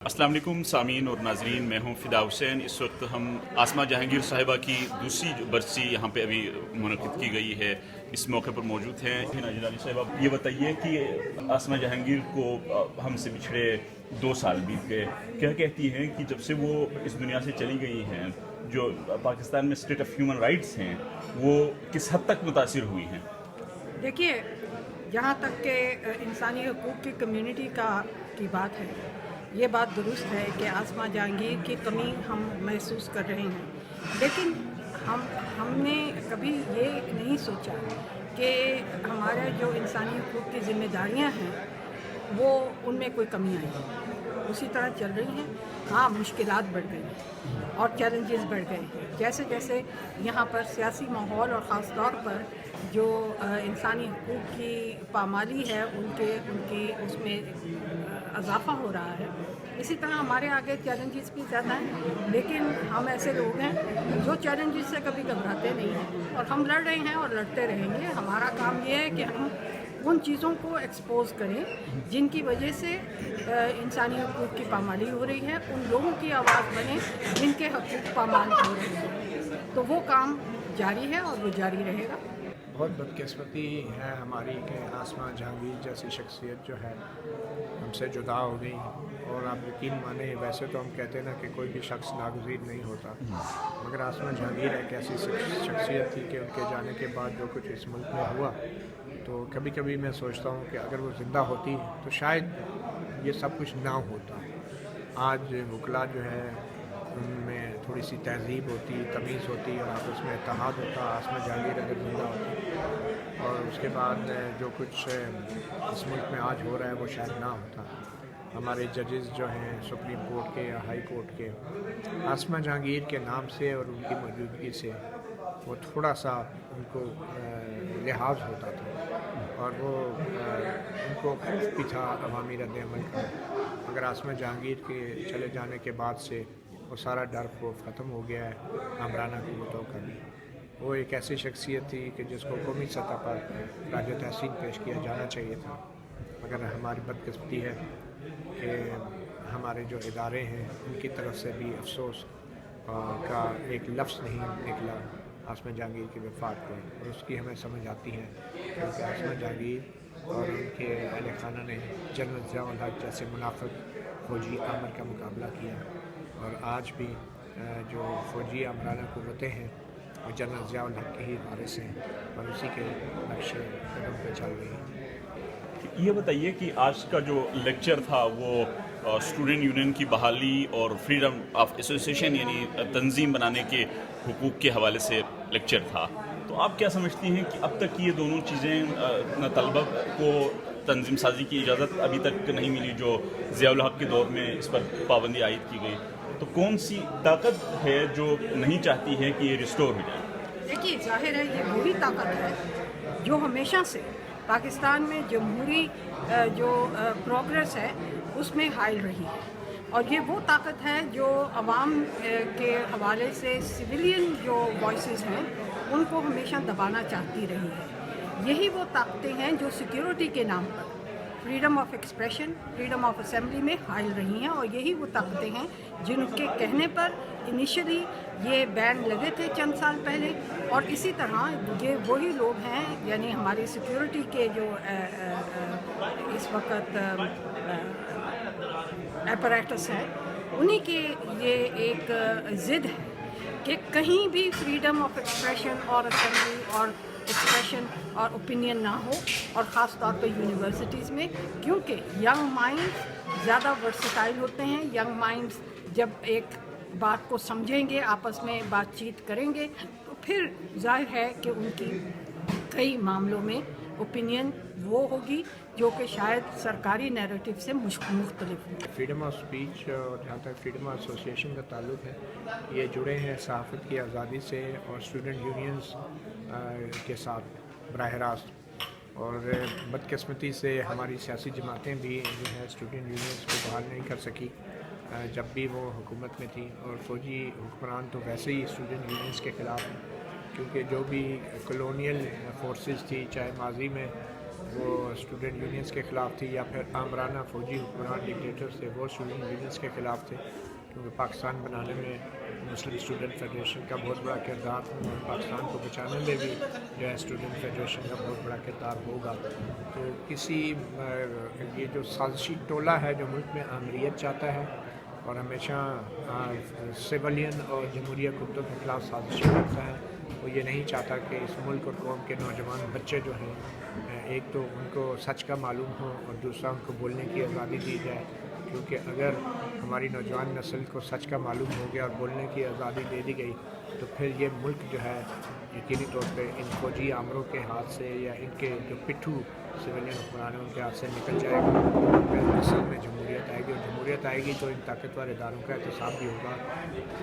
السلام علیکم سامعین اور ناظرین، میں ہوں فدا حسین۔ اس وقت ہم آسمہ جہانگیر صاحبہ کی دوسری برسی یہاں پہ ابھی منعقد کی گئی ہے، اس موقع پر موجود ہیں ناجر علی صاحبہ۔ یہ بتائیے کہ آسمہ جہانگیر کو ہم سے پچھڑے 2 سال بیت گئے، کیا کہتی ہیں کہ جب سے وہ اس دنیا سے چلی گئی ہیں، جو پاکستان میں اسٹیٹ آف ہیومن رائٹس ہیں وہ کس حد تک متاثر ہوئی ہیں؟ دیکھیے، جہاں تک کہ انسانی حقوق کی کمیونٹی کی بات ہے، یہ بات درست ہے کہ آسمہ جہانگیر کی کمی ہم محسوس کر رہے ہیں، لیکن ہم نے کبھی یہ نہیں سوچا کہ ہمارے جو انسانی حقوق کی ذمہ داریاں ہیں وہ ان میں کوئی کمی آئی ہے، اسی طرح چل رہی ہیں۔ ہاں، مشکلات بڑھ گئی ہیں اور چیلنجز بڑھ گئے ہیں، جیسے جیسے یہاں پر سیاسی ماحول اور خاص طور پر جو انسانی حقوق کی پامالی ہے ان کی اس میں اضافہ ہو رہا ہے، اسی طرح ہمارے آگے چیلنجز بھی زیادہ ہیں، لیکن ہم ایسے لوگ ہیں جو چیلنجز سے کبھی گھبراتے نہیں ہیں اور ہم لڑ رہے ہیں اور لڑتے رہیں گے۔ ہمارا کام یہ ہے کہ ہم ان چیزوں کو ایکسپوز کریں جن کی وجہ سے انسانی حقوق کی پامالی ہو رہی ہے، ان لوگوں کی آواز بنیں جن کے حقوق پامال ہو رہے ہیں، تو وہ کام جاری ہے اور وہ جاری رہے گا۔ بہت بدقسمتی ہے ہماری کہ آسمہ جہانگیر جیسی شخصیت جو ہے ہم سے جدا ہو گئی، اور آپ یقین مانیں، ویسے تو ہم کہتے ہیں نا کہ کوئی بھی شخص ناگزیر نہیں ہوتا، مگر آسمہ جہانگیر ایک ایسی شخصیت تھی کہ ان کے جانے کے بعد جو کچھ اس ملک میں ہوا، تو کبھی کبھی میں سوچتا ہوں کہ اگر وہ زندہ ہوتی تو شاید یہ سب کچھ نہ ہوتا۔ آج وکلا جو ہے ان میں تھوڑی سی تہذیب ہوتی، تمیز ہوتی اور آپس میں اتحاد ہوتا، آسمہ جہانگیر اگر زندہ ہوتی، اور اس کے بعد جو کچھ اس ملک میں آج ہو رہا ہے وہ شاید نہ ہوتا۔ ہمارے ججز جو ہیں سپریم کورٹ کے یا ہائی کورٹ کے، آسمہ جہانگیر کے نام سے اور ان کی موجودگی سے وہ تھوڑا سا ان کو لحاظ ہوتا تھا، اور وہ ان کو خوف بھی تھا عوامی رد عمل کا، مگر آسمہ جہانگیر کے چلے جانے کے بعد سے وہ سارا ڈر خوف ختم ہو گیا ہے، آمرانہ قوتوں کا بھی۔ وہ ایک ایسی شخصیت تھی کہ جس کو قومی سطح پر خراج تحسین پیش کیا جانا چاہیے تھا، مگر ہماری بدقسمتی ہے کہ ہمارے جو ادارے ہیں ان کی طرف سے بھی افسوس کا ایک لفظ نہیں نکلا آسمہ جہانگیر کی وفات پر، اور اس کی ہمیں سمجھ آتی ہے کیونکہ آسمہ جہانگیر اور ان کے اہل خانہ نے جنرل ضیاء الحق جیسے منافق فوجی آمر کا مقابلہ کیا، اور آج بھی جو فوجی آمرانہ قوتیں ہیں وہ جنرل ضیاء الحق کے ہی وارث ہیں اور اسی کے نقش قدم پہ چل رہی ہیں۔ یہ بتائیے کہ آج کا جو لیکچر تھا وہ اسٹوڈنٹ یونین کی بحالی اور فریڈم آف ایسوسیشن یعنی تنظیم بنانے کے حقوق کے حوالے سے لیکچر تھا، تو آپ کیا سمجھتی ہیں کہ اب تک یہ دونوں چیزیں طلبہ کو تنظیم سازی کی اجازت ابھی تک نہیں ملی جو ضیاء الحق کے دور میں اس پر پابندی عائد کی گئی، تو کون سی طاقت ہے جو نہیں چاہتی ہے کہ یہ ریسٹور ہو جائے؟ دیکھیے، ظاہر ہے یہ وہی طاقت ہے جو ہمیشہ سے پاکستان میں جمہوری جو پروگریس ہے اس میں حائل رہی ہے، اور یہ وہ طاقت ہے جو عوام کے حوالے سے سویلین جو وائسز ہیں ان کو ہمیشہ دبانا چاہتی رہی ہے۔ یہی وہ طاقتیں ہیں جو سیکیورٹی کے نام پر freedom of expression, freedom of assembly میں حائل رہی ہیں، اور یہی وہ طاقتیں ہیں جن کے کہنے پر انیشلی یہ بین لگے تھے چند سال پہلے، اور اسی طرح یہ وہی لوگ ہیں، یعنی ہماری سیکیورٹی کے جو اس وقت ایپریٹس ہے، انہی کی یہ ایک ضد ہے کہ کہیں بھی فریڈم آف ایکسپریشن اور اسمبلی اور ایکسپریشن اور اوپینین نہ ہو، اور خاص طور پہ یونیورسٹیز میں، کیونکہ ینگ مائنڈز زیادہ ورسٹائل ہوتے ہیں۔ ینگ مائنڈز جب ایک بات کو سمجھیں گے، آپس میں بات چیت کریں گے، تو پھر ظاہر ہے کہ ان کی کئی معاملوں میں اوپینین وہ ہوگی جو کہ شاید سرکاری نیریٹو سے مختلف ہو۔ فریڈم آف اسپیچ اور جہاں تک فریڈم آف ایسوسیشن کا تعلق ہے، یہ جڑے ہیں صحافت کی آزادی سے اور اسٹوڈنٹ یونینز کے ساتھ براہ راست، اور بدقسمتی سے ہماری سیاسی جماعتیں بھی جو ہے اسٹوڈنٹ یونینز کو بحال نہیں کر سکی جب بھی وہ حکومت میں تھی، اور فوجی حکمران تو ویسے ہی اسٹوڈنٹ یونینز کے خلاف ہیں، کیونکہ جو بھی کلونیل فورسز تھی، چاہے ماضی میں وہ اسٹوڈنٹ یونینس کے خلاف تھی، یا پھر آمرانہ فوجی حکمران ڈکٹیٹرز تھے وہ اسٹوڈنٹ یونینس کے خلاف تھے، کیونکہ پاکستان بنانے میں مسلم اسٹوڈنٹ فیڈریشن کا بہت بڑا کردار تھا، اور پاکستان کو بچانے میں بھی جو ہے اسٹوڈنٹ فیڈریشن کا بہت بڑا کردار ہوگا۔ تو کسی یہ جو سازشی ٹولہ ہے جو ملک میں آمریت چاہتا ہے اور ہمیشہ سویلین اور جمہوری حکومتوں کے خلاف سازشیں کرتا ہے، وہ یہ نہیں چاہتا کہ اس ملک اور قوم کے نوجوان بچے جو ہیں ایک تو ان کو سچ کا معلوم ہو اور دوسرا ان کو بولنے کی آزادی دی جائے، کیونکہ اگر ہماری نوجوان نسل کو سچ کا معلوم ہو گیا اور بولنے کی آزادی دے دی گئی تو پھر یہ ملک جو ہے یقینی طور پہ ان فوجی آمروں کے ہاتھ سے یا ان کے جو پٹھو سویلین حکمران ہیں ان کے ہاتھ سے نکل جائے گا، پھر اصل میں جمہوریت آئے گی، اور جمہوریت آئے گی تو ان طاقتور اداروں کا احتساب بھی ہوگا۔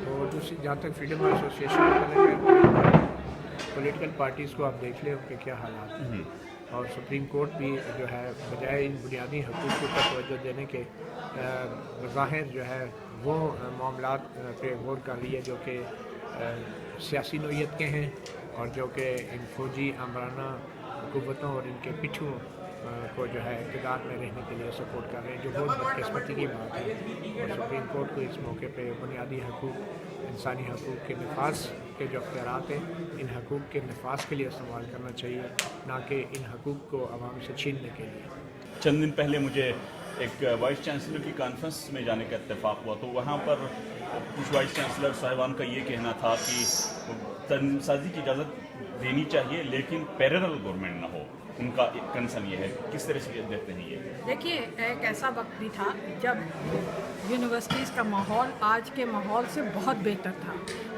اور دوسری جہاں تک فریڈم آف ایسوسیشن کا تعلق ہے، پولیٹیکل پارٹیز کو آپ دیکھ لیں ان کے کیا حالات ہیں، اور سپریم کورٹ بھی جو ہے بجائے ان بنیادی حقوق پر توجہ دینے کے بظاہر جو ہے وہ معاملات پہ غور کر رہی ہے جو کہ سیاسی نوعیت کے ہیں اور جو کہ ان فوجی آمرانہ حکومتوں اور ان کے پٹھوں کو جو ہے اقتدار میں رہنے کے لیے سپورٹ کر رہے ہیں، جو بہت بدقسمتی کی بات ہے۔ اور سپریم کورٹ کو اس موقع پہ بنیادی حقوق، انسانی حقوق کے نفاذ کے جو اختیارات ہیں ان حقوق کے نفاذ کے لیے استعمال کرنا چاہیے، نہ کہ ان حقوق کو عوام سے چھیننے کے لیے۔ چند دن پہلے مجھے ایک وائس چانسلر کی کانفرنس میں جانے کا اتفاق ہوا، تو وہاں پر کچھ وائس چانسلر صاحبان کا یہ کہنا تھا کہ تنظیم سازی کی اجازت دینی چاہیے لیکن پیرلل گورنمنٹ نہ ہو، ان کا کنسرن یہ ہے۔ کس طرح سے دیکھتے ہیں یہ؟ دیکھیے، ایک ایسا وقت بھی تھا جب یونیورسٹیز کا ماحول آج کے ماحول سے بہت بہتر تھا،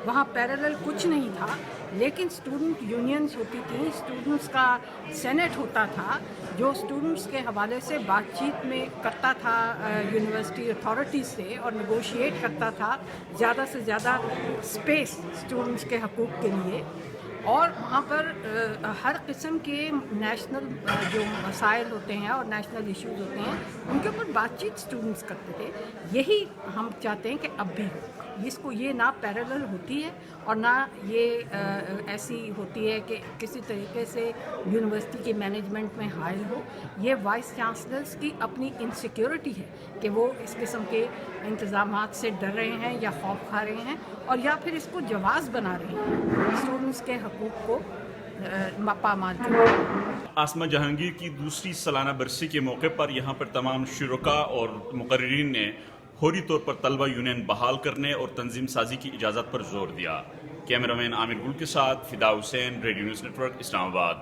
وہاں پیرلل کچھ نہیں تھا، لیکن اسٹوڈنٹ یونینز ہوتی تھیں، اسٹوڈنٹس کا سینٹ ہوتا تھا جو اسٹوڈنٹس کے حوالے سے بات چیت میں کرتا تھا یونیورسٹی اتھارٹیز سے اور نیگوشیٹ کرتا تھا زیادہ سے زیادہ اسپیس اسٹوڈنٹس کے حقوق کے لیے، اور وہاں پر ہر قسم کے نیشنل جو مسائل ہوتے ہیں اور نیشنل ایشوز ہوتے ہیں ان کے اوپر بات چیت اسٹوڈنٹس کرتے تھے۔ یہی ہم چاہتے ہیں کہ اب بھی اس کو یہ نہ پیرلل ہوتی ہے اور نہ یہ ایسی ہوتی ہے کہ کسی طریقے سے یونیورسٹی کی مینجمنٹ میں حائل ہو۔ یہ وائس چانسلرس کی اپنی انسیکیورٹی ہے کہ وہ اس قسم کے انتظامات سے ڈر رہے ہیں یا خوف کھا رہے ہیں، اور یا پھر اس کو جواز بنا رہے ہیں اسٹوڈنٹس کے حقوق کو پامال کرنے۔ آسمہ جہانگیر کی دوسری سالانہ برسی کے موقع پر یہاں پر تمام شرکاء اور مقررین نے فوری طور پر طلبہ یونین بحال کرنے اور تنظیم سازی کی اجازت پر زور دیا۔ کیمرہ مین عامر گل کے ساتھ فدا حسین، ریڈیو نیوز نیٹ ورک، اسلام آباد۔